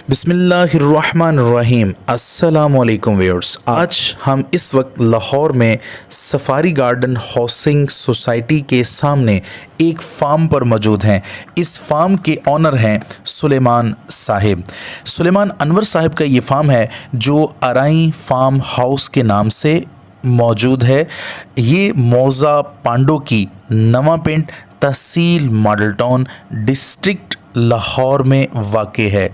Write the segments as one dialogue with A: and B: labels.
A: बिस्मिल्लाहिर्रहमानिर्रहीम। अस्सलामुअलैकुम व्यूअर्स। आज हम इस वक्त लाहौर में सफारी गार्डन हाउसिंग सोसाइटी के सामने एक फार्म पर मौजूद हैं। इस फार्म के ऑनर हैं सुलेमान साहिब। सुलेमान अनवर साहिब का ये फार्म है जो अराई फार्म हाउस के नाम से मौजूद है। ये मौज़ा पांडो की नवा पिंड तहसील मॉडल टाउन डिस्ट्रिक्ट लाहौर में वाक़ है।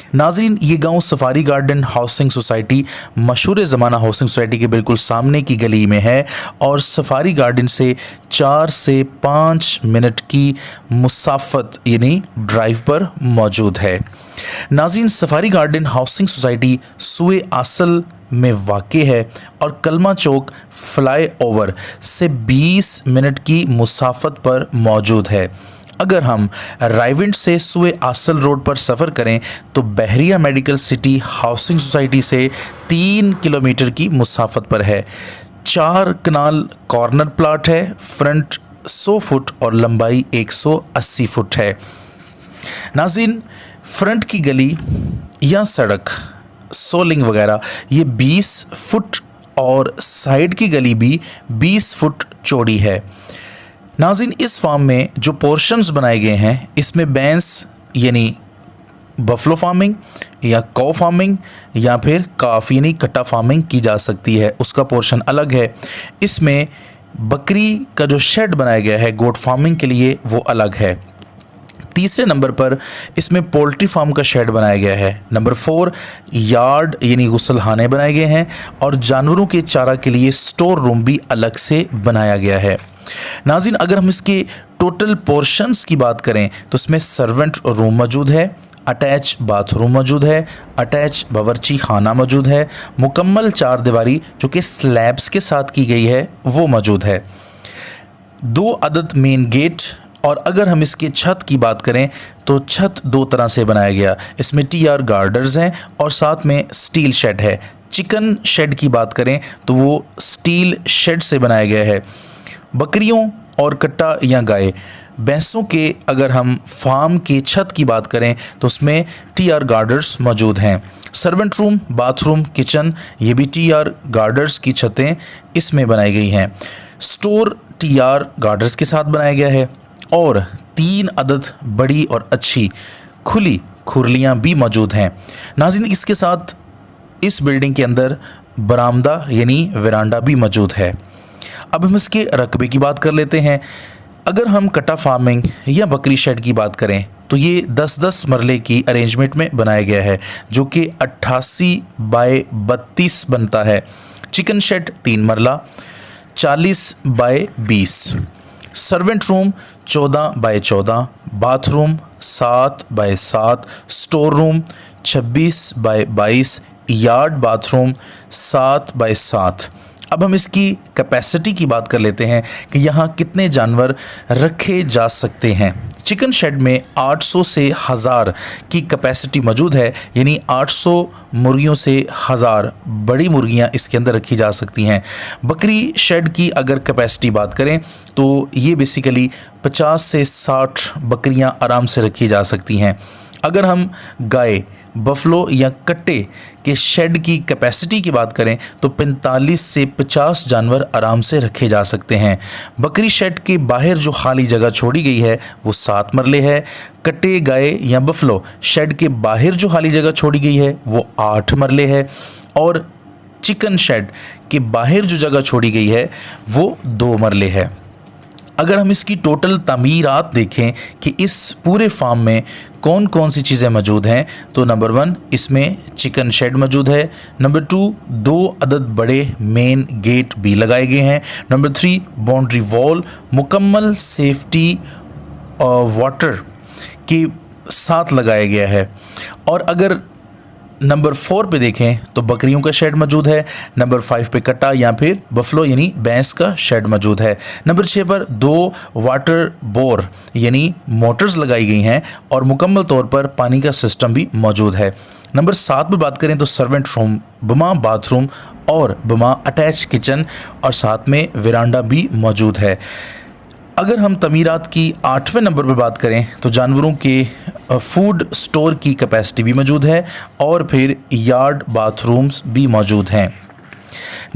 A: नाज़रीन, ये गांव सफारी गार्डन हाउसिंग सोसाइटी मशहूर ज़माना हाउसिंग सोसाइटी के बिल्कुल सामने की गली में है और सफारी गार्डन से 4 से 5 मिनट की मुसाफत यानी ड्राइव पर मौजूद है। नाज़रीन, सफारी गार्डन हाउसिंग सोसाइटी सुए आसल में वाक़ है और कलमा चौक फ्लाई ओवर से 20 मिनट की मुसाफत पर मौजूद है। अगर हम रायविंड से सुए आसल रोड पर सफ़र करें तो बहरिया मेडिकल सिटी हाउसिंग सोसाइटी से 3 किलोमीटर की मुसाफत पर है। 4 कनाल कॉर्नर प्लाट है। फ्रंट 100 फुट और लंबाई 180 फुट है। नाज़रीन, फ्रंट की गली या सड़क सोलिंग वगैरह ये 20 फुट और साइड की गली भी 20 फुट चौड़ी है। नाज़रीन, इस फार्म में जो पोर्शंस बनाए गए हैं इसमें बैंस यानी बफलो फार्मिंग या कौ फार्मिंग या फिर काफ यानी कट्टा फार्मिंग की जा सकती है, उसका पोर्शन अलग है। इसमें बकरी का जो शेड बनाया गया है गोट फार्मिंग के लिए वो अलग है। तीसरे नंबर पर इसमें पोल्ट्री फार्म का शेड बनाया गया है। नंबर 4 यार्ड यानी गुसलखाने बनाए गए हैं और जानवरों के चारा के लिए स्टोर रूम भी अलग से बनाया गया है। नाज़रीन, अगर हम इसके टोटल पोर्शंस की बात करें तो इसमें सर्वेंट रूम मौजूद है, अटैच बाथरूम मौजूद है, अटैच बावर्ची खाना मौजूद है, मुकम्मल 4 दीवारी जो कि स्लैब्स के साथ की गई है वो मौजूद है, 2 अदद मेन गेट। और अगर हम इसके छत की बात करें तो छत 2 तरह से बनाया गया। इसमें TR गार्डर्स हैं और साथ में स्टील शेड है। चिकन शेड की बात करें तो वो स्टील शेड से बनाया गया है। बकरियों और कट्टा या गाय भैंसों के अगर हम फार्म के छत की बात करें तो उसमें TR गार्डर्स मौजूद हैं। सर्वेंट रूम, बाथरूम, किचन ये भी TR गार्डर्स की छतें इसमें बनाई गई हैं। स्टोर TR गार्डर्स के साथ बनाया गया है और 3 अदद बड़ी और अच्छी खुली खुरलियाँ भी मौजूद हैं। नाज़रीन, इसके साथ इस बिल्डिंग के अंदर बरामदा यानी वेरांडा भी मौजूद है। अब हम इसके रकबे की बात कर लेते हैं। अगर हम कट्टा फार्मिंग या बकरी शेड की बात करें तो ये 10-10 मरले की अरेंजमेंट में बनाया गया है जो कि 88 बाय 32 बनता है। Chicken shade 3 marla 40 by 20, servant room 14 by 14, bathroom 7 by 7, store room 26 by 22, yard bathroom 7 by 7। अब हम इसकी कैपेसिटी की बात कर लेते हैं कि यहाँ कितने जानवर रखे जा सकते हैं। चिकन शेड में 800 से 1000 की कैपेसिटी मौजूद है, यानी 800 मुर्गियों से 1000 बड़ी मुर्गियाँ इसके अंदर रखी जा सकती हैं। बकरी शेड की अगर कैपेसिटी बात करें तो ये बेसिकली 50 से 60 बकरियाँ आराम से रखी जा सकती हैं। अगर हम गाय, बफलो या कट्टे के शेड की कैपेसिटी की बात करें तो 45 से 50 जानवर आराम से रखे जा सकते हैं। बकरी शेड के बाहर जो खाली जगह छोड़ी गई है वो 7 मरले है। कट्टे, गाय या बफलो शेड के बाहर जो खाली जगह छोड़ी गई है वो 8 मरले है और चिकन शेड के बाहर जो जगह छोड़ी गई है वो 2 मरले है। अगर हम इसकी टोटल तामीरात देखें कि इस पूरे फार्म में कौन कौन सी चीज़ें मौजूद हैं तो नंबर 1 इसमें चिकन शेड मौजूद है। नंबर 2 2 अदद बड़े मेन गेट भी लगाए गए हैं। नंबर 3 बाउंड्री वॉल मुकम्मल सेफ्टी और वाटर के साथ लगाया गया है। और अगर नंबर 4 पे देखें तो बकरियों का शेड मौजूद है। नंबर 5 पे कट्टा या फिर बफलो यानी भैंस का शेड मौजूद है। नंबर 6 पर 2 वाटर बोर यानी मोटर्स लगाई गई हैं और मुकम्मल तौर पर पानी का सिस्टम भी मौजूद है। नंबर 7 पे बात करें तो सर्वेंट रूम बमा बाथरूम और बमा अटैच किचन और साथ में वेरांडा भी मौजूद है। अगर हम तमीरात की 8वें नंबर पर बात करें तो जानवरों के फूड स्टोर की कैपेसिटी भी मौजूद है और फिर यार्ड बाथरूम्स भी मौजूद हैं।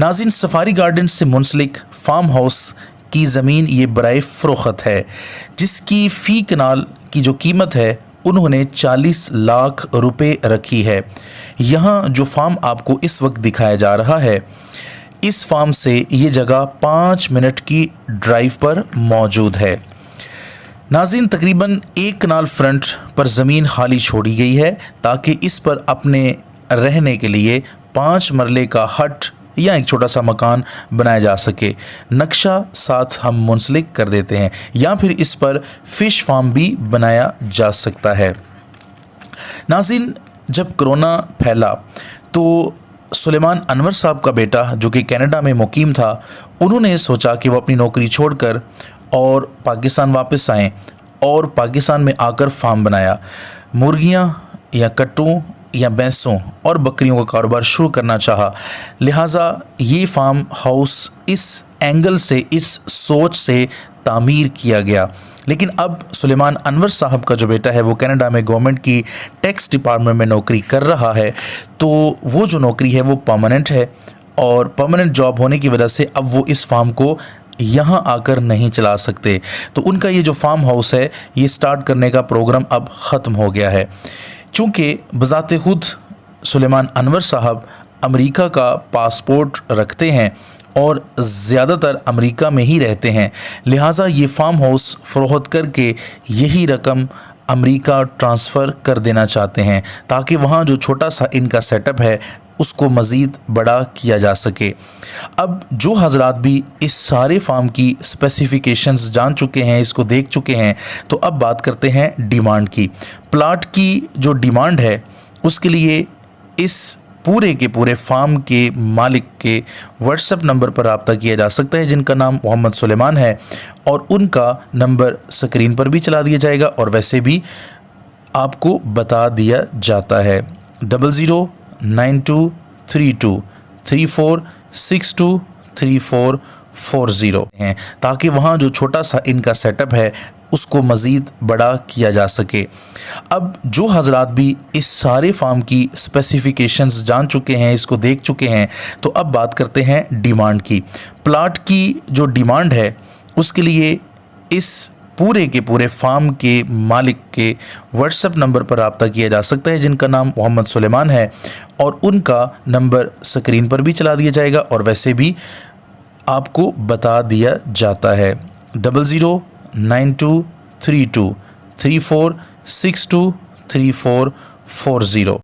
A: नाज़रीन, सफारी गार्डन से मुंसलिक फार्म हाउस की ज़मीन ये बराए फ़रोख्त है, जिसकी फ़ी कनाल की जो कीमत है उन्होंने 40 लाख रुपए रखी है। यहाँ जो फार्म आपको इस वक्त दिखाया जा रहा है, इस फार्म से ये जगह 5 मिनट की ड्राइव पर मौजूद है। नाज़रीन, तकरीबन 1 कनाल फ्रंट पर ज़मीन खाली छोड़ी गई है ताकि इस पर अपने रहने के लिए 5 मरले का हट या एक छोटा सा मकान बनाया जा सके। नक्शा साथ हम मुंसलिक कर देते हैं, या फिर इस पर फ़िश फार्म भी बनाया जा सकता है। नाज़रीन, जब कोरोना फैला तो सुलेमान अनवर साहब का बेटा जो कि कनाडा में मुकीम था, उन्होंने सोचा कि वो अपनी नौकरी छोड़कर और पाकिस्तान वापस आएँ और पाकिस्तान में आकर फार्म बनाया। मुर्गियाँ या कट्टों या भैंसों और बकरियों का कारोबार शुरू करना चाहा। लिहाजा ये फार्म हाउस इस एंगल से, इस सोच से तामीर किया गया। लेकिन अब सुलेमान अनवर साहब का जो बेटा है वो कनाडा में गवर्नमेंट की टैक्स डिपार्टमेंट में नौकरी कर रहा है, तो वो जो नौकरी है वो परमानेंट है और परमानेंट जॉब होने की वजह से अब वो इस फार्म को यहाँ आकर नहीं चला सकते। तो उनका ये जो फार्म हाउस है ये स्टार्ट करने का प्रोग्राम अब ख़त्म हो गया है। चूँकि बज़ाते खुद सुलेमान अनवर साहब अमेरिका का पासपोर्ट रखते हैं और ज़्यादातर अमेरिका में ही रहते हैं, लिहाजा ये फार्म हाउस फ़रोख्त करके यही रकम अमेरिका ट्रांसफ़र कर देना चाहते हैं ताकि वहाँ जो छोटा सा इनका सेटअप है उसको मज़ीद बड़ा किया जा सके। अब जो हज़रात भी इस सारे फार्म की स्पेसिफ़िकेशंस जान चुके हैं, इसको देख चुके हैं, तो अब बात करते हैं डिमांड की। प्लाट की जो डिमांड है उसके लिए इस पूरे के पूरे फार्म के मालिक के व्हाट्सएप नंबर पर रब्ता किया जा सकता है, जिनका नाम मोहम्मद सुलेमान है, और उनका नंबर स्क्रीन पर भी चला दिया जाएगा और वैसे भी आपको बता दिया जाता है। 00923234623440 हैं ताकि वहाँ जो छोटा सा इनका सेटअप है उसको मज़ीद बड़ा किया जा सके। अब जो हज़रात भी इस सारे फार्म की स्पेसिफ़िकेशंस जान चुके हैं, इसको देख चुके हैं, तो अब बात करते हैं डिमांड की। प्लाट की जो डिमांड है उसके लिए इस पूरे के पूरे फार्म के मालिक के व्हाट्सएप नंबर पर रब्ता किया जा सकता है, जिनका नाम मोहम्मद सुलेमान है, और उनका नंबर स्क्रीन पर भी चला दिया जाएगा और वैसे भी आपको बता दिया जाता है। 00923234623440